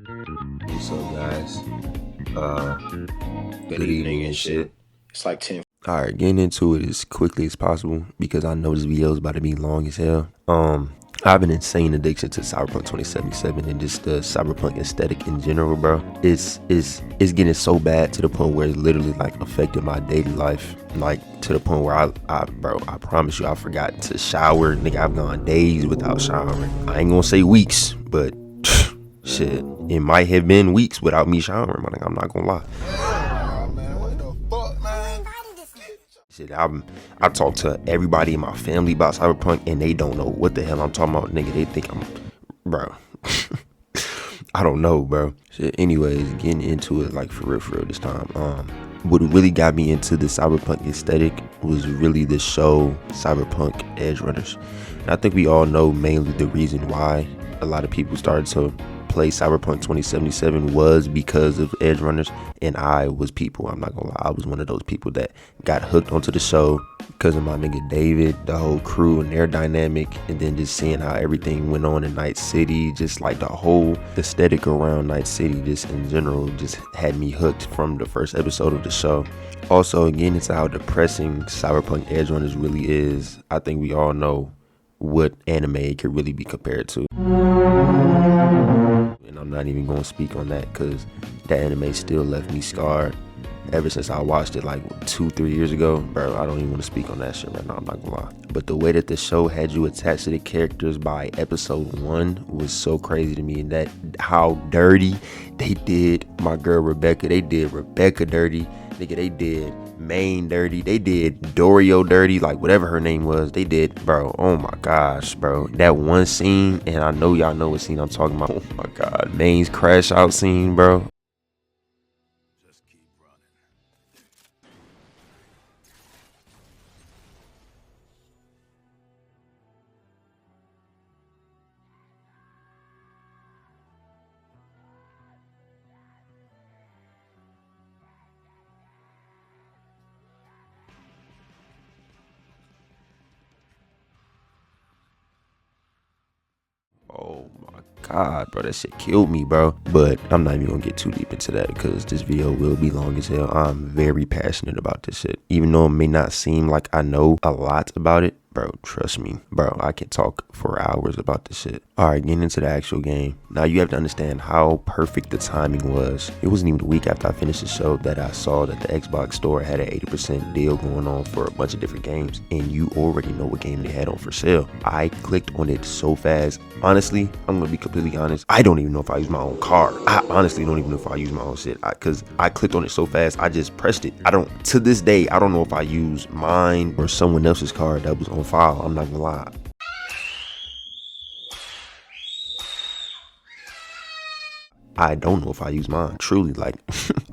What's up, guys? Good evening and shit. It's like 10. Alright, getting into it as quickly as possible because I know this video is about to be long as hell. I have an insane addiction to Cyberpunk 2077 and just the Cyberpunk aesthetic in general, bro. It's getting so bad to the point where it's literally like affecting my daily life. Like to the point where I promise you I forgot to shower. Nigga, I've gone days without showering. I ain't gonna say weeks, but shit, it might have been weeks without me showering, but I'm not gonna lie. Shit, I talk to everybody in my family about Cyberpunk and they don't know what the hell I'm talking about, nigga. They think I'm, bro. I don't know, bro. Shit, anyways, getting into it like for real this time. What really got me into the Cyberpunk aesthetic was really the show Cyberpunk Edge Runners. And I think we all know mainly the reason why a lot of people started to play Cyberpunk 2077 was because of Edge Runners, and I was people. I'm not gonna lie, I was one of those people that got hooked onto the show because of my nigga David, the whole crew and their dynamic, and then just seeing how everything went on in Night City, just like the whole aesthetic around Night City just in general just had me hooked from the first episode of the show. Also, getting into how depressing Cyberpunk Edge Runners really is, I think we all know what anime it could really be compared to. And I'm not even going to speak on that because that anime still left me scarred ever since I watched it like 2-3 years ago. Bro, I don't even want to speak on that shit right now, I'm not gonna lie. But the way that the show had you attached to the characters by episode 1 was so crazy to me, and that how dirty they did my girl Rebecca. They did Rebecca dirty, nigga. They did Main dirty, they did Dorio dirty, like whatever her name was, they did, bro. Oh my gosh, bro, that one scene, and I know y'all know what scene I'm talking about. Oh my god, Main's crash out scene, bro. Just keep running. Oh my god, bro, that shit killed me, bro. But I'm not even gonna get too deep into that because this video will be long as hell. I'm very passionate about this shit, even though it may not seem like I know a lot about it. Bro, trust me, bro, I can talk for hours about this shit. Alright, getting into the actual game. Now you have to understand how perfect the timing was. It wasn't even a week after I finished the show that I saw that the Xbox store had an 80% deal going on for a bunch of different games, and you already know what game they had on for sale. I clicked on it so fast. Honestly, I'm gonna be completely honest, I don't even know if I use my own card. I honestly don't even know if I use my own shit, because I clicked on it so fast, I just pressed it. To this day, I don't know if I use mine or someone else's card that was on file. I'm not gonna lie. I don't know if I use mine, truly. Like,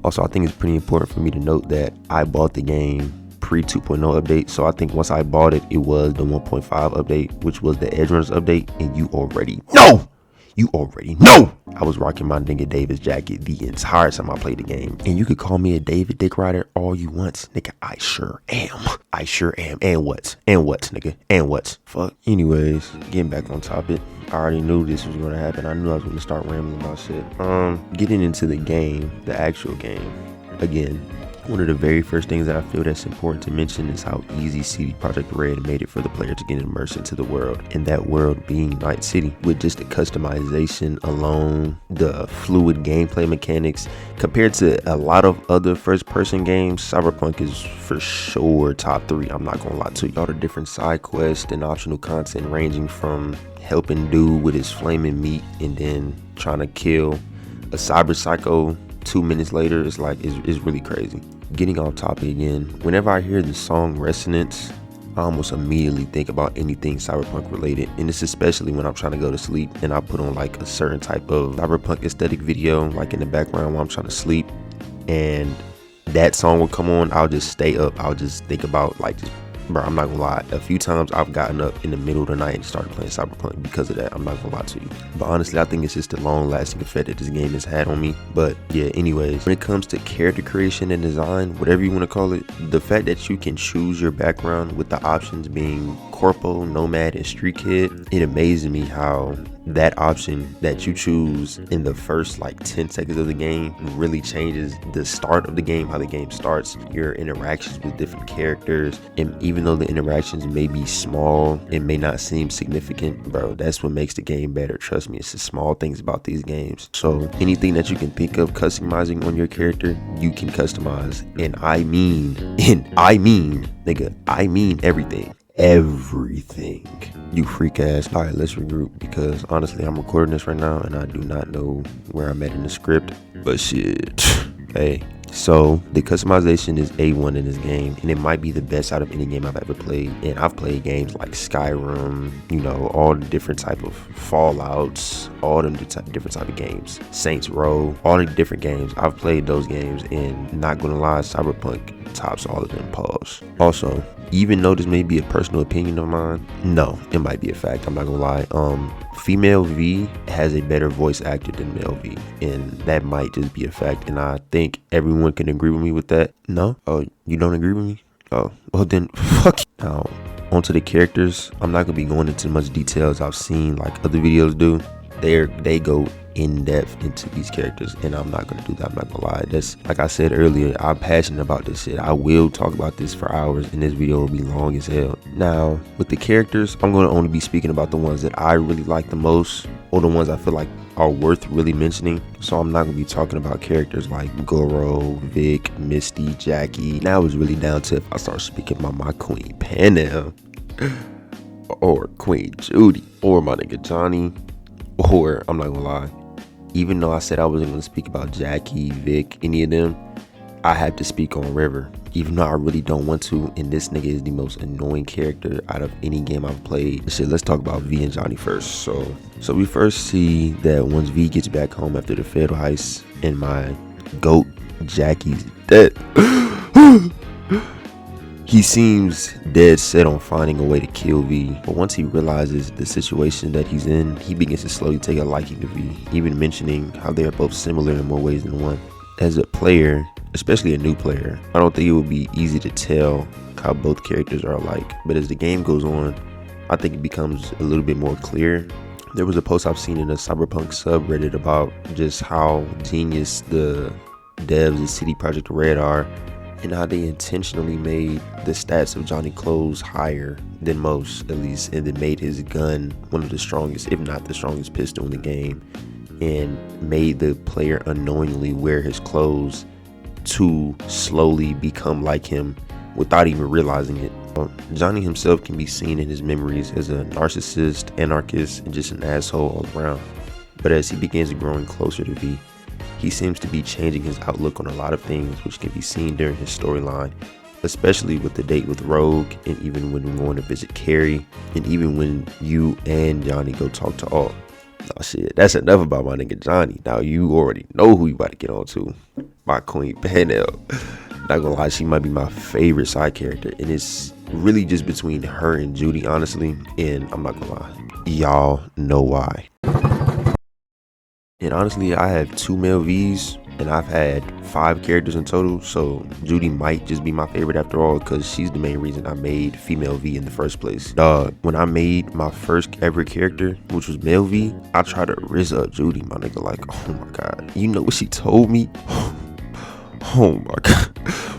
also, I think it's pretty important for me to note that I bought the game pre 2.0 update. So I think once I bought it, it was the 1.5 update, which was the Edge Runners update. And you already know I was rocking my nigga David's jacket the entire time I played the game. And you could call me a David Dick Rider all you want, nigga. I sure am. And what, nigga? And what? Fuck. Anyways, getting back on topic. I already knew this was gonna happen. I knew I was gonna start rambling about shit. Getting into the game, the actual game. Again, one of the very first things that I feel that's important to mention is how easy CD Projekt Red made it for the player to get immersed into the world, and that world being Night City. With just the customization alone, the fluid gameplay mechanics, compared to a lot of other first-person games, Cyberpunk is for sure top 3. I'm not gonna lie to you. All the different side quests and optional content ranging from helping dude with his flaming meat and then trying to kill a cyber psycho 2 minutes later, it's really crazy. Getting off topic again, whenever I hear the song Resonance, I almost immediately think about anything Cyberpunk related, and it's especially when I'm trying to go to sleep and I put on like a certain type of Cyberpunk aesthetic video like in the background while I'm trying to sleep, and that song will come on. I'll just stay up. I'll just think about like just, bro, I'm not gonna lie, a few times I've gotten up in the middle of the night and started playing Cyberpunk because of that. I'm not gonna lie to you. But honestly, I think it's just the long lasting effect that this game has had on me. But yeah, anyways, when it comes to character creation and design, whatever you want to call it, the fact that you can choose your background with the options being corpo, nomad, and street kid, it amazes me how that option that you choose in the first like 10 seconds of the game really changes the start of the game, how the game starts, your interactions with different characters. And even though the interactions may be small, it may not seem significant, bro, that's what makes the game better. Trust me, it's the small things about these games. So anything that you can think of customizing on your character, you can customize. And I mean nigga, I mean everything. You freak ass. All right, let's regroup, because honestly I'm recording this right now and I do not know where I'm at in the script, but shit. Hey, so the customization is A1 in this game, and it might be the best out of any game I've ever played. And I've played games like Skyrim, you know, all the different type of Fallouts, all them different type of games, Saints Row, all the different games. I've played those games, and not gonna lie, Cyberpunk tops all of them. Pause. Also, even though this may be a personal opinion of mine, no, it might be a fact, I'm not gonna lie. Female V has a better voice actor than male V, and that might just be a fact, and I think everyone can agree with me with that. No? Oh, you don't agree with me? Oh, well then, fuck you. Now, onto the characters. I'm not gonna be going into much details I've seen like other videos do. They go in depth into these characters, and I'm not gonna do that. I'm not gonna lie. That's, like I said earlier, I'm passionate about this shit. I will talk about this for hours, and this video will be long as hell. Now, with the characters, I'm gonna only be speaking about the ones that I really like the most, or the ones I feel like are worth really mentioning. So I'm not gonna be talking about characters like Goro, Vic, Misty, Jackie. Now it's really down to if I start speaking about my Queen Panel, or Queen Judy, or my nigga Johnny, or I'm not gonna lie, even though I said I wasn't going to speak about Jackie, Vic, any of them, I had to speak on River, even though I really don't want to, and this nigga is the most annoying character out of any game I've played. Shit, let's talk about V and Johnny first. So we first see that once V gets back home after the fatal heist, and my goat Jackie's dead, he seems dead set on finding a way to kill V, but once he realizes the situation that he's in, he begins to slowly take a liking to V, even mentioning how they are both similar in more ways than one. As a player, especially a new player, I don't think it would be easy to tell how both characters are alike, but as the game goes on, I think it becomes a little bit more clear. There was a post I've seen in a Cyberpunk subreddit about just how genius the devs at CD Projekt Red are, and how they intentionally made the stats of Johnny Close higher than most, at least, and then made his gun one of the strongest, if not the strongest pistol in the game, and made the player unknowingly wear his clothes to slowly become like him without even realizing it. Johnny himself can be seen in his memories as a narcissist, anarchist, and just an asshole all around. But as he begins growing closer to V, he seems to be changing his outlook on a lot of things, which can be seen during his storyline, especially with the date with Rogue, and even when we're going to visit Carrie, and even when you and Johnny go talk to Alt. Oh shit, that's enough about my nigga Johnny. Now you already know who you about to get on to. My Queen Panel. Not gonna lie, she might be my favorite side character, and it's really just between her and Judy, honestly, and I'm not gonna lie, y'all know why. And honestly, I have 2 male Vs, and I've had 5 characters in total, so Judy might just be my favorite after all, because she's the main reason I made female V in the first place. Dog, when I made my first ever character, which was male V, I tried to rizz up Judy, my nigga, like, oh my god. You know what she told me? Oh my god.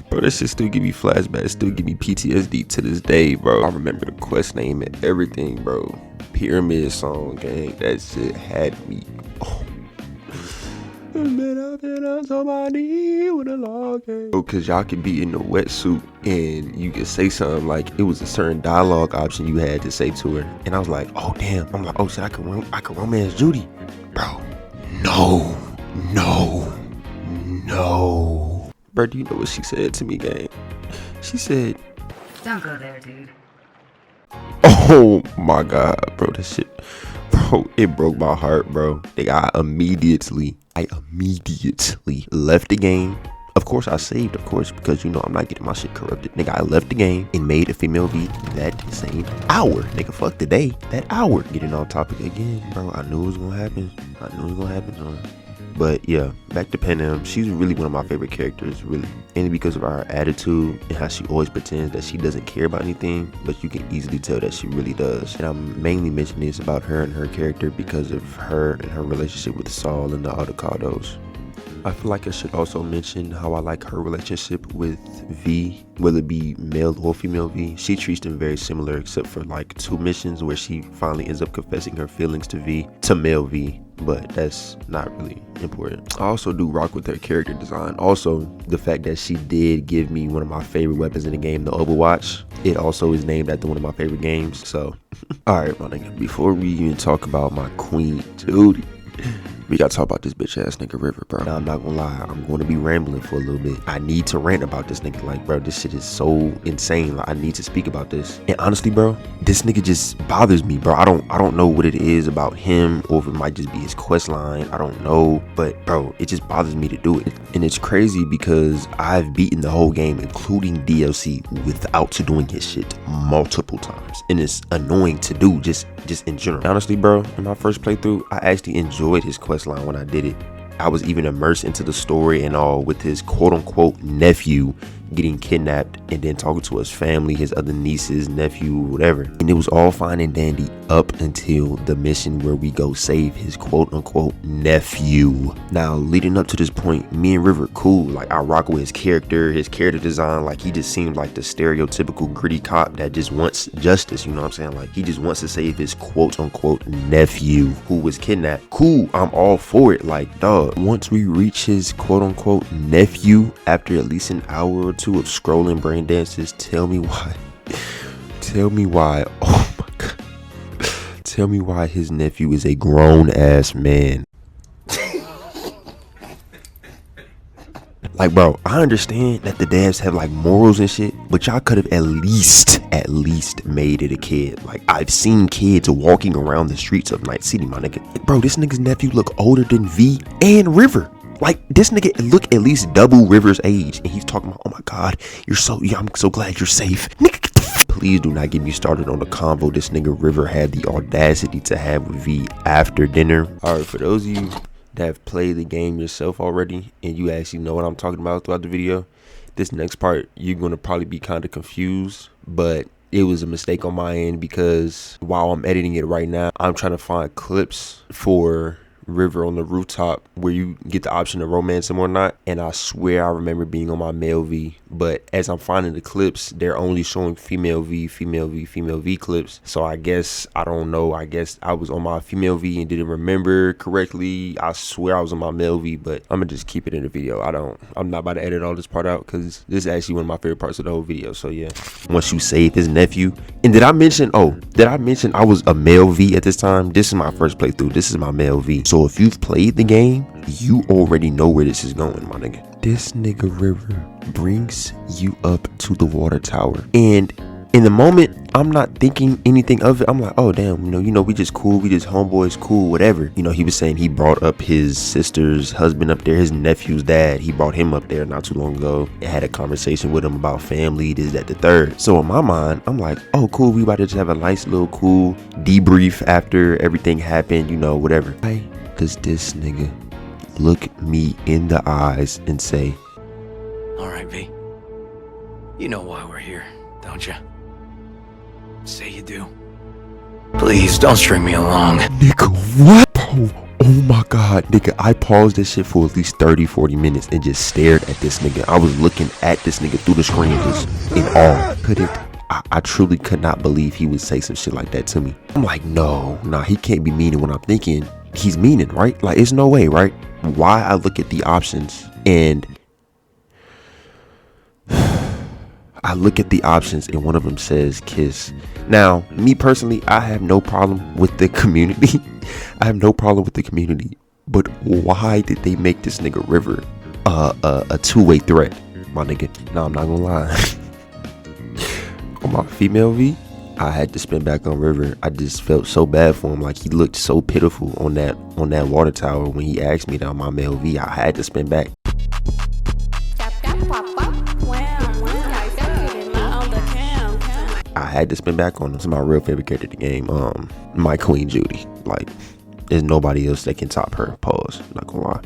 Bro, that shit still give me flashbacks, still give me PTSD to this day, bro. I remember the quest name and everything, bro. Pyramid song, gang. That shit had me. Oh. Because y'all could be in the wetsuit and you could say something like, it was a certain dialogue option you had to say to her, and I was like, oh damn, I'm like, oh shit, I could romance Judy, bro. No, bro. Do you know what she said to me, gang? She said, don't go there, dude. Oh my god, bro, that shit, bro, it broke my heart, bro. I immediately left the game. Of course I saved, of course, because you know I'm not getting my shit corrupted. Nigga, I left the game and made a female V that same hour. Nigga, fuck the day, that hour. Getting on topic again, bro. I knew it was gonna happen. Son. But yeah, back to Panem. She's really one of my favorite characters, really. Mainly because of her attitude and how she always pretends that she doesn't care about anything, but you can easily tell that she really does. And I'm mainly mentioning this about her and her character because of her and her relationship with Saul and the Autocados. I feel like I should also mention how I like her relationship with V, whether it be male or female V. She treats them very similar except for like 2 missions where she finally ends up confessing her feelings to male V, but that's not really important. I also do rock with her character design. Also, the fact that she did give me one of my favorite weapons in the game, the Overwatch. It also is named after one of my favorite games, so. Alright, my nigga, before we even talk about my queen, Judy, we gotta talk about this bitch ass nigga River, bro. Now, I'm not gonna lie, I'm gonna be rambling for a little bit. I need to rant about this nigga. Like, bro, this shit is so insane. Like, I need to speak about this. And honestly, bro, this nigga just bothers me, bro. I don't know what it is about him, or if it might just be his quest line. I don't know, but bro, it just bothers me to do it. And it's crazy because I've beaten the whole game, including DLC, without doing his shit multiple times, and it's annoying to do just in general. Honestly, bro, in my first playthrough, I actually enjoyed his quest line when I did it. I was even immersed into the story and all, with his quote-unquote nephew getting kidnapped and then talking to his family, his other nieces, nephew, whatever. And it was all fine and dandy up until the mission where we go save his quote-unquote nephew. Now, leading up to this point, me and River cool. Like, I rock with his character design. Like, he just seemed like the stereotypical gritty cop that just wants justice, you know what I'm saying? Like, he just wants to save his quote-unquote nephew who was kidnapped. Cool, I'm all for it. Like, dog, once we reach his quote-unquote nephew, after at least an hour or two of scrolling brain dances, tell me why, oh my god, tell me why his nephew is a grown-ass man. Like, bro, I understand that the devs have like morals and shit, but y'all could have at least made it a kid. Like, I've seen kids walking around the streets of Night City, my nigga. Bro, this nigga's nephew look older than V and River. Like, this nigga look at least double River's age, and he's talking about, oh my god, I'm so glad you're safe. Nigga, get the please do not get me started on the convo this nigga River had the audacity to have with V after dinner. Alright, for those of you that have played the game yourself already, and you actually know what I'm talking about throughout the video, this next part, you're going to probably be kind of confused, but it was a mistake on my end because while I'm editing it right now, I'm trying to find clips for River on the rooftop where you get the option to romance him or not, and I swear I remember being on my male V, but as I'm finding the clips, they're only showing female V clips. So I guess, I don't know, I guess I was on my female V and didn't remember correctly. I swear I was on my male V, but I'm gonna just keep it in the video. I'm not about to edit all this part out because this is actually one of my favorite parts of the whole video. So yeah, once you save his nephew, and did I mention I was a male V at this time? This is my first playthrough. This is my male V. So if you've played the game, you already know where this is going, my nigga. This nigga River brings you up to the water tower, and in the moment, I'm not thinking anything of it. I'm like, oh damn, you know, we just cool, we just homeboys, cool, whatever. You know, he was saying he brought up his sister's husband up there, his nephew's dad. He brought him up there not too long ago and had a conversation with him about family, this, that, the third. So in my mind, I'm like, oh cool, we about to just have a nice little cool debrief after everything happened, you know, whatever. Why does this nigga look me in the eyes and say, all right, V, you know why we're here, don't you? Say you do. Please don't string me along. Nigga, what? Oh my god, nigga, I paused this shit for at least 30-40 minutes and just stared at this nigga. I was looking at this nigga through the screen just in awe. I truly could not believe he would say some shit like that to me. I'm like, nah, he can't be meaning what I'm thinking he's meaning, right? Like, it's no way, right? Why I look at the options and I look at the options and one of them says kiss. Now, me personally, I have no problem with the community. But why did they make this nigga River a two-way threat, my nigga? No, I'm not gonna lie. On my female V, I had to spin back on River. I just felt so bad for him. Like, he looked so pitiful on that water tower when he asked me that on my male V. I had to spin back. I had to spin back on him. It's my real favorite character in the game. My Queen Judy. Like, there's nobody else that can top her. Pause. Not gonna lie.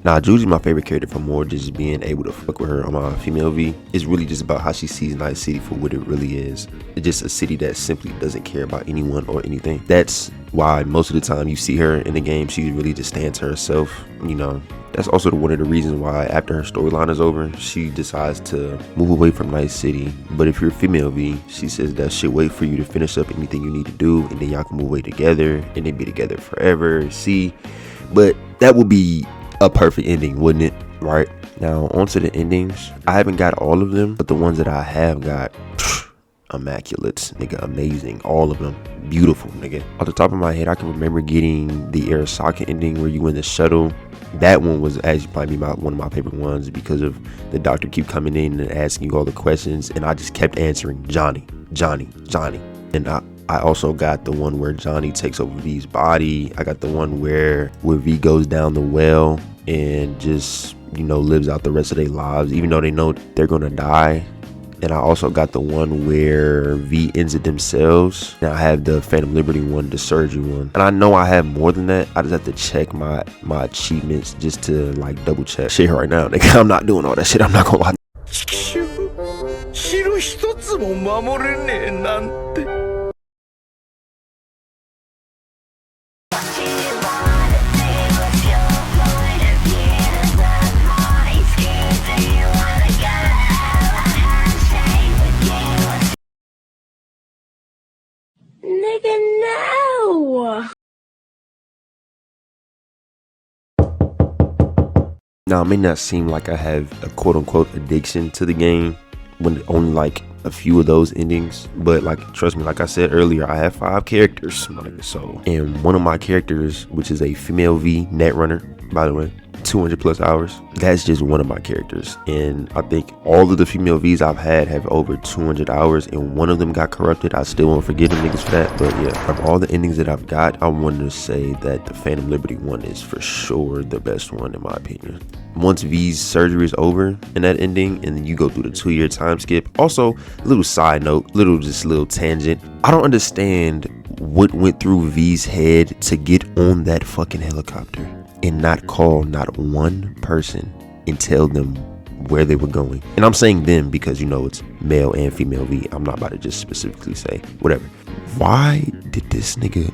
Now, Judy's my favorite character for more just being able to fuck with her on my female V. It's really just about how she sees Night City for what it really is. It's just a city that simply doesn't care about anyone or anything. That's why most of the time you see her in the game, she really just stands to herself, you know. That's also one of the reasons why after her storyline is over, she decides to move away from Night City. But if you're a female V, she says that she'll wait for you to finish up anything you need to do, and then y'all can move away together and then be together forever. See, but that would be a perfect ending, wouldn't it? Right now, onto the endings. I haven't got all of them, but the ones that I have got, immaculate, nigga, amazing, all of them, beautiful, nigga. Off the top of my head, I can remember getting the Arasaka ending where you in the shuttle. That one was actually probably one of my favorite ones because of the doctor keep coming in and asking you all the questions, and I just kept answering Johnny. And I also got the one where Johnny takes over V's body. I got the one where V goes down the well and just, you know, lives out the rest of their lives, even though they know they're gonna die. And I also got the one where V ends it themselves. Now I have the Phantom Liberty one, the surgery one. And I know I have more than that. I just have to check my achievements just to like double check. Shit right now, nigga, I'm not doing all that shit. I'm not gonna lie. Nigga, no! Now, it may not seem like I have a quote-unquote addiction to the game when only like a few of those endings, but like, trust me, like I said earlier, I have 5 characters, so, and one of my characters, which is a female V netrunner, by the way, 200 plus hours, that's just one of my characters. And I think all of the female V's I've had have over 200 hours, and one of them got corrupted. I still won't forgive them niggas for that, but yeah, of all the endings that I've got, I wanted to say that the Phantom Liberty one is for sure the best one in my opinion. Once V's surgery is over in that ending, and then you go through the 2-year time skip. Also, little side note, little tangent, I don't understand what went through V's head to get on that fucking helicopter and not call not one person and tell them where they were going. And I'm saying them because, you know, it's male and female V. I'm not about to just specifically say whatever. Why did this nigga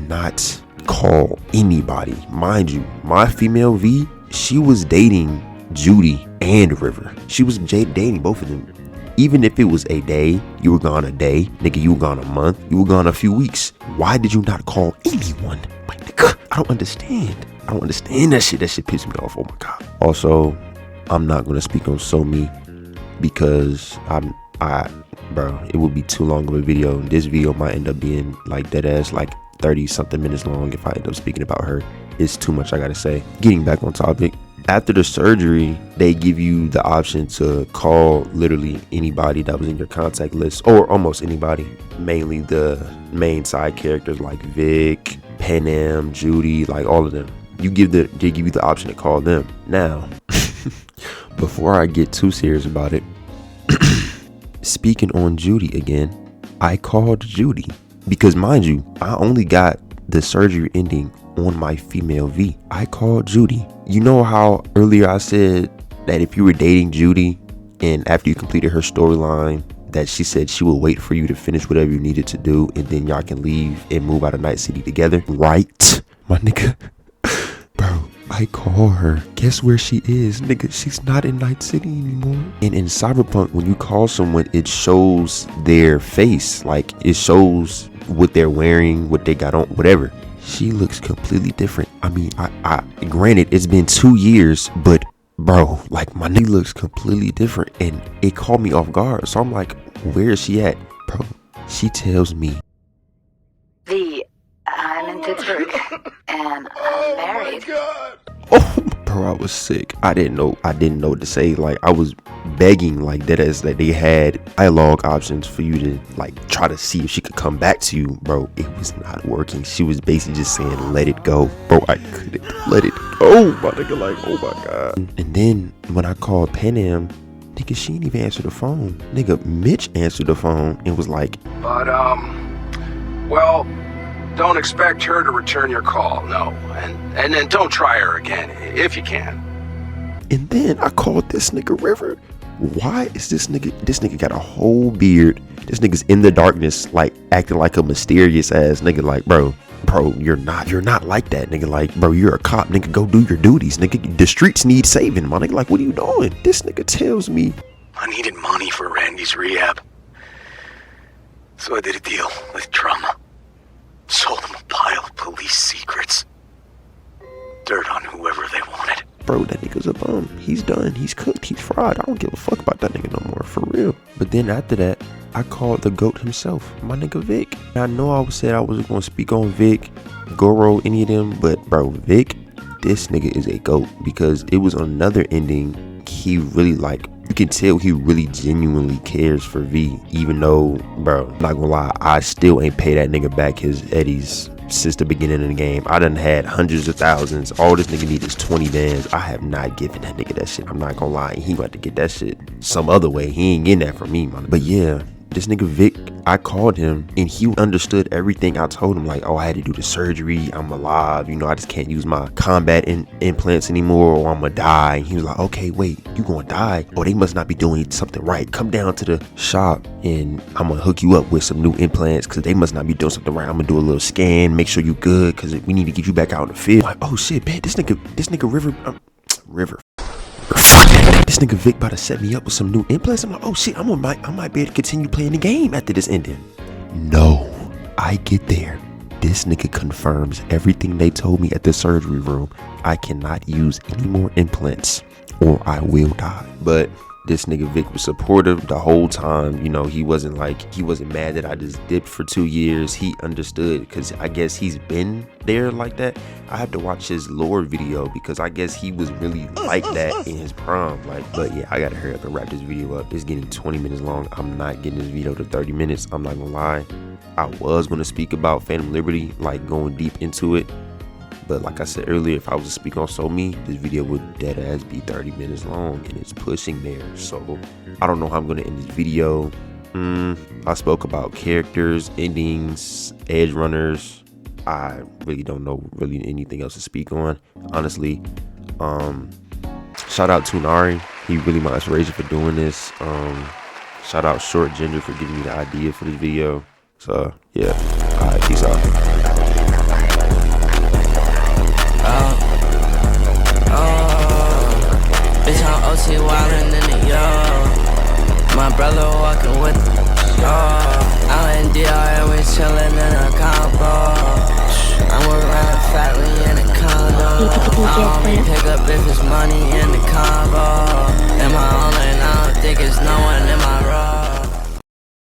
not call anybody? Mind you, my female V, she was dating Judy and River. She was dating both of them. Even if it was a day, you were gone a day, nigga, you were gone a month, you were gone a few weeks. Why did you not call anyone? Like, nigga, I don't understand that shit. That shit pissed me off. Oh my god. Also, I'm not gonna speak on So-Mi because bro, it would be too long of a video. This video might end up being like dead ass like 30 something minutes long if I end up speaking about her. It's too much I gotta say. Getting back on topic, after the surgery, they give you the option to call literally anybody that was in your contact list, or almost anybody, mainly the main side characters like Vic, Panem, Judy, like all of them. They give you the option to call them. Now, before I get too serious about it, speaking on Judy again, I called Judy because, mind you, I only got the surgery ending on my female V. I called Judy. You know how earlier I said that if you were dating Judy and after you completed her storyline, that she said she will wait for you to finish whatever you needed to do and then y'all can leave and move out of Night City together, right? My nigga, bro, I call her. Guess where she is, nigga? She's not in Night City anymore. And in Cyberpunk, when you call someone, it shows their face. Like, it shows what they're wearing, what they got on, whatever. She looks completely different. I mean, I granted, it's been 2 years, but bro, like, my nigga looks completely different, and it caught me off guard. So I'm like, where is she at? Bro, she tells me, V, I'm in Pittsburgh, and I'm married. oh, bro, I was sick. I didn't know what to say. Like, I was begging, like, that they had dialogue options for you to, like, try to see if she could come back to you. Bro, it was not working. She was basically just saying, let it go. Bro, I couldn't let it go. My nigga, like, oh my god. And then when I called Panem, nigga, she didn't even answer the phone. Nigga, Mitch answered the phone and was like, but, well, don't expect her to return your call, no. And then don't try her again, if you can. And then I called this nigga River. Why is this nigga got a whole beard? This nigga's in the darkness, like acting like a mysterious ass nigga. Like, bro, you're not like that, nigga. Like, bro, you're a cop, nigga. Go do your duties, nigga. The streets need saving, my nigga. Like, what are you doing? This nigga tells me I needed money for Randy's rehab. So I did a deal with Drama. Sold him a pile of police secrets. Dirt on whoever they wanted. bro, that nigga's a bum. He's done. He's cooked. He's fried. I don't give a fuck about that nigga no more, for real. But then after that, I called the GOAT himself, my nigga Vic. I know I said I wasn't gonna speak on Vic, Goro, any of them, but bro, Vic, this nigga is a GOAT, because it was another ending. He really, like, you can tell he really genuinely cares for V, even though, bro, not gonna lie, I still ain't pay that nigga back his Eddies since the beginning of the game. I done had hundreds of thousands. All this nigga need is 20 bands. I have not given that nigga that shit. I'm not gonna lie. He got to get that shit some other way. He ain't getting that from me, man. But yeah, this nigga Vic, I called him and he understood everything I told him. Like, oh, I had to do the surgery. I'm alive. You know, I just can't use my combat implants anymore or I'm gonna die. And he was like, okay, wait, you gonna die? Oh, they must not be doing something right. Come down to the shop and I'm gonna hook you up with some new implants, because they must not be doing something right. I'm gonna do a little scan, make sure you good, because we need to get you back out in the field. Like, oh shit, man, this nigga River. This nigga Vic about to set me up with some new implants. I'm like, oh shit, I might be able to continue playing the game after this ending. No, I get there. This nigga confirms everything they told me at the surgery room. I cannot use any more implants or I will die. But this nigga Vic was supportive the whole time. You know, he wasn't mad that I just dipped for 2 years. He understood, because I guess he's been there like that. I have to watch his lore video, because I guess he was really like that in his prime. Like, but yeah, I gotta hurry up and wrap this video up. It's getting 20 minutes long. I'm not getting this video to 30 minutes. I'm not gonna lie. I was gonna speak about Phantom Liberty, like going deep into it. But like I said earlier, if I was to speak on So Me, this video would dead ass be 30 minutes long, and it's pushing there. So I don't know how I'm gonna end this video. I spoke about characters, endings, edge runners. I really don't know anything else to speak on, honestly. Shout out to Nari. He really my inspiration for doing this. Shout out Short Ginger for giving me the idea for this video. So yeah, alright, peace out. Bitch, I'm OT wildin' in the yard. My brother walking with the out in DR and we chillin' in a combo. I'm around fat, we in a condo. I pick up if it's money in the combo. Am I on and I don't think it's no one in my